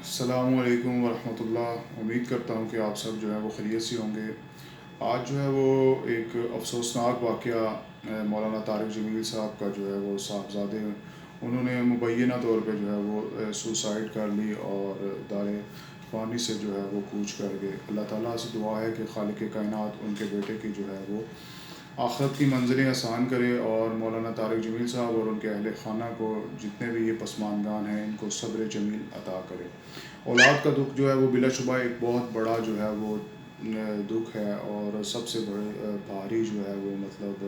السلام علیکم ورحمۃ اللہ۔ امید کرتا ہوں کہ آپ سب جو ہے وہ خیریت سے ہوں گے۔ آج جو ہے وہ ایک افسوسناک واقعہ مولانا طارق جمیل صاحب کا جو ہے وہ صاحبزادے انہوں نے مبینہ طور پہ جو ہے وہ سوسائڈ کر لی اور دار فانی سے جو ہے وہ کوچ کر گئے۔ اللہ تعالیٰ سے دعا ہے کہ خالق کائنات ان کے بیٹے کی جو ہے وہ آخرت کی منزلیں آسان کرے، اور مولانا طارق جمیل صاحب اور ان کے اہل خانہ کو، جتنے بھی یہ پسماندگان ہیں، ان کو صبر جمیل عطا کرے۔ اولاد کا دکھ جو ہے وہ بلا شبہ ایک بہت بڑا جو ہے وہ دکھ ہے، اور سب سے بڑے بھاری جو ہے وہ مطلب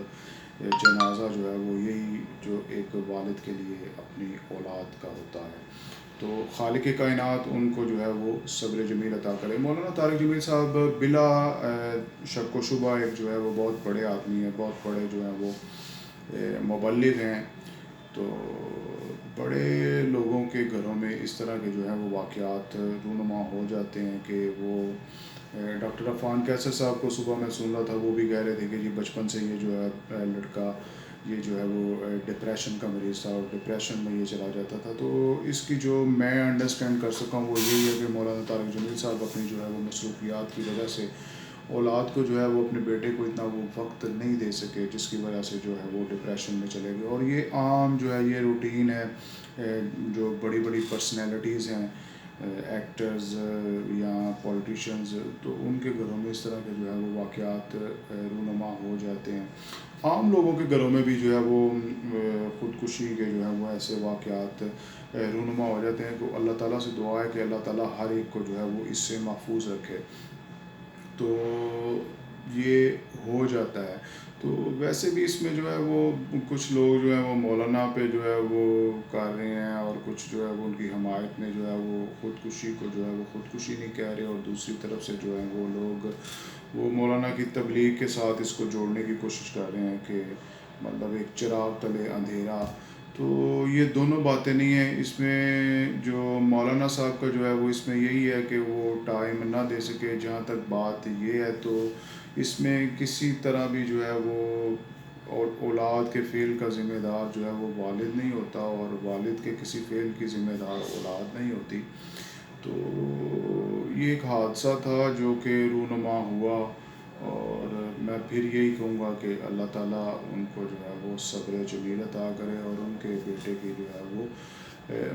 جنازہ جو ہے وہ یہی جو ایک والد کے لیے اپنی اولاد کا ہوتا ہے۔ تو خالق کائنات ان کو جو ہے وہ صبر جمیل عطا کرے۔ مولانا طارق جمیل صاحب بلا شک و شبہ ایک جو ہے وہ بہت بڑے آدمی ہیں، بہت بڑے جو ہیں وہ مبلغ ہیں۔ تو بڑے لوگوں کے گھروں میں اس طرح کے جو ہے وہ واقعات رونما ہو جاتے ہیں کہ وہ ڈاکٹر عفان کیسر صاحب کو صبح میں سن رہا تھا، وہ بھی کہہ رہے تھے کہ جی بچپن سے یہ جو ہے لڑکا یہ جو ہے وہ ڈپریشن کا مریض تھا اور ڈپریشن میں یہ چلا جاتا تھا۔ تو اس کی جو میں انڈرسٹینڈ کر سکا ہوں وہ یہی ہے کہ مولانا طارق جمیل صاحب اپنی جو ہے وہ مصروفیات کی وجہ سے اولاد کو جو ہے وہ اپنے بیٹے کو اتنا وہ وقت نہیں دے سکے، جس کی وجہ سے جو ہے وہ ڈپریشن میں چلے گئے۔ اور یہ عام جو ہے یہ روٹین ہے، جو بڑی بڑی پرسنالٹیز ہیں، ایکٹرز یا پولیٹیشنز، تو ان کے گھروں میں اس طرح کے جو ہے وہ واقعات رونما ہو جاتے ہیں۔ عام لوگوں کے گھروں میں بھی جو ہے وہ خودکشی کے جو ہے وہ ایسے واقعات رونما ہو جاتے ہیں۔ تو اللہ تعالیٰ سے دعا ہے کہ اللہ تعالیٰ ہر ایک کو جو ہے وہ اس سے محفوظ رکھے۔ تو یہ ہو جاتا ہے۔ تو ویسے بھی اس میں جو ہے وہ کچھ لوگ جو ہے وہ مولانا پہ جو ہے وہ کر رہے ہیں، اور کچھ جو ہے وہ ان کی حمایت میں جو ہے وہ خودکشی کو جو ہے وہ خودکشی نہیں کہہ رہے، اور دوسری طرف سے جو ہے وہ لوگ وہ مولانا کی تبلیغ کے ساتھ اس کو جوڑنے کی کوشش کر رہے ہیں کہ مطلب ایک چراغ تلے اندھیرا۔ تو یہ دونوں باتیں نہیں ہیں اس میں۔ جو مولانا صاحب کا جو ہے وہ اس میں یہی ہے کہ وہ ٹائم نہ دے سکے۔ جہاں تک بات یہ ہے تو اس میں کسی طرح بھی جو ہے وہ اولاد کے فعل کا ذمہ دار جو ہے وہ والد نہیں ہوتا، اور والد کے کسی فعل کی ذمہ دار اولاد نہیں ہوتی۔ تو یہ ایک حادثہ تھا جو کہ رونما ہوا، اور میں پھر یہی کہوں گا کہ اللہ تعالیٰ ان کو جو ہے وہ صبر جمیل عطا کرے، اور ان کے بیٹے کی جو ہے وہ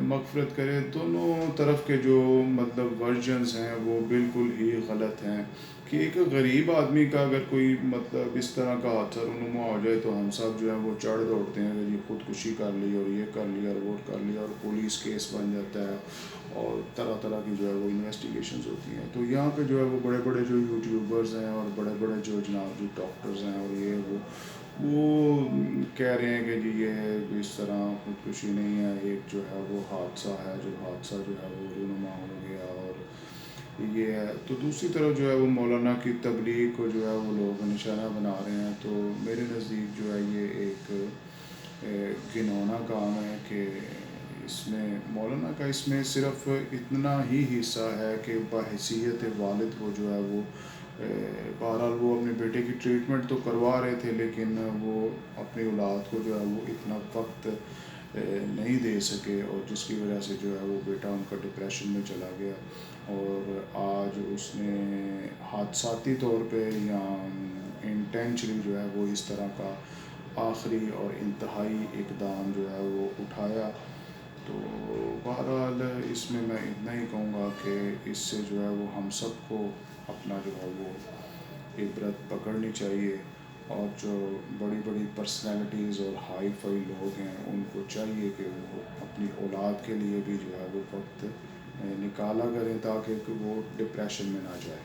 مغفرت کرے۔ دونوں طرف کے جو مطلب ورژنز ہیں وہ بالکل ہی غلط ہیں، کہ ایک غریب آدمی کا اگر کوئی مطلب اس طرح کا حادثہ رونما ہو جائے تو ہم سب جو ہے وہ چڑھ دوڑتے ہیں کہ یہ خودکشی کر لی اور یہ کر لیا اور وہ کر لیا، اور پولیس کیس بن جاتا ہے، اور طرح طرح کی جو ہے وہ انویسٹیگیشنز ہوتی ہیں۔ تو یہاں پہ جو ہے وہ بڑے بڑے جو یوٹیوبرز ہیں اور بڑے بڑے جو جناب جو ڈاکٹرز ہیں اور وہ کہہ رہے ہیں کہ جی یہ اس طرح خودکشی نہیں ہے، ایک جو ہے وہ حادثہ ہے، جو حادثہ جو ہے وہ رونما ہو گیا اور یہ ہے۔ تو دوسری طرف جو ہے وہ مولانا کی تبلیغ کو جو ہے وہ لوگ نشانہ بنا رہے ہیں۔ تو میرے نزدیک جو ہے یہ ایک گھنونا کام ہے کہ اس میں مولانا کا اس میں صرف اتنا ہی حصہ ہے کہ بحیثیت والد کو جو ہے وہ بہرحال وہ اپنے بیٹے کی ٹریٹمنٹ تو کروا رہے تھے، لیکن وہ اپنی اولاد کو جو ہے وہ اتنا وقت نہیں دے سکے، اور جس کی وجہ سے جو ہے وہ بیٹا ان کا ڈپریشن میں چلا گیا، اور آج اس نے حادثاتی طور پہ یا انٹینشنلی جو ہے وہ اس طرح کا آخری اور انتہائی اقدام جو ہے وہ اٹھایا۔ تو بہرحال اس میں اتنا ہی کہوں گا کہ اس سے جو ہے وہ ہم سب کو اپنا جو ہے وہ عبرت پکڑنی چاہیے، اور جو بڑی بڑی پرسنالٹیز اور ہائی فائی لوگ ہیں ان کو چاہیے کہ وہ اپنی اولاد کے لیے بھی جو ہے وہ وقت نکالا کریں، تاکہ وہ ڈپریشن میں نہ جائے۔